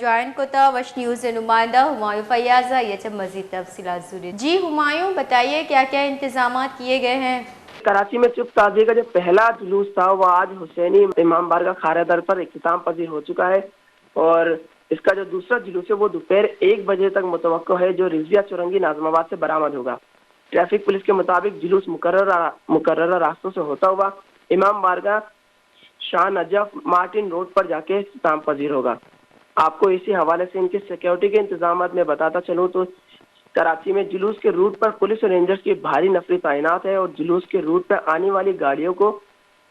Join کو تھا وش news نمائندہ ہمایوں فیاضہ یہ مزید تفصیلات ضروری جی ہمایوں بتائیے کیا کیا انتظامات کیے گئے ہیں؟ کراچی میں چپ تازی کا جو پہلا جلوس تھا وہ آج حسینی امام بارگاہ خارہ در پر اختتام پذیر ہو چکا ہے، اور اس کا جو دوسرا جلوس ہے وہ دوپہر 1 بجے تک متوقع ہے، جو رضویہ چورنگی ناظم آباد سے برآمد ہوگا۔ ٹریفک پولیس کے مطابق جلوس مقررہ راستوں سے ہوتا ہوا امام بارگاہ شاہ نجف مارٹن روڈ پر جا کے اختتام پذیر ہوگا۔ آپ کو اسی حوالے سے ان کی سیکیورٹی کے انتظامات میں بتاتا چلوں تو کراچی میں جلوس کے روٹ پر پولیس اور رینجرز کی بھاری نفری تعینات ہے، اور جلوس کے روٹ پر آنے والی گاڑیوں کو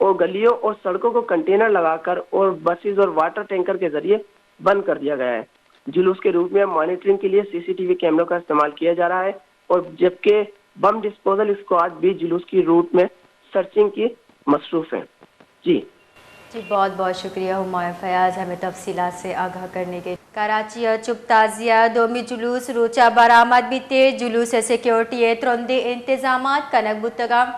اور گلیوں اور سڑکوں کو کنٹینر لگا کر اور بسز اور واٹر ٹینکر کے ذریعے بند کر دیا گیا ہے۔ جلوس کے روٹ میں مانیٹرنگ کے لیے CCTV کیمروں کا استعمال کیا جا رہا ہے، اور جبکہ بم ڈسپوزل اسکواڈ بھی جلوس کی روٹ میں سرچنگ کی مصروف ہے۔ جی بہت بہت شکریہ ہمایوں فیاض ہمیں تفصیلات سے آگاہ کرنے کے۔ کراچی چپ تازیہ دومی جلوس روچہ برآمد بھی تیز جلوس سیکیورٹی ترندے انتظامات کنک بتگام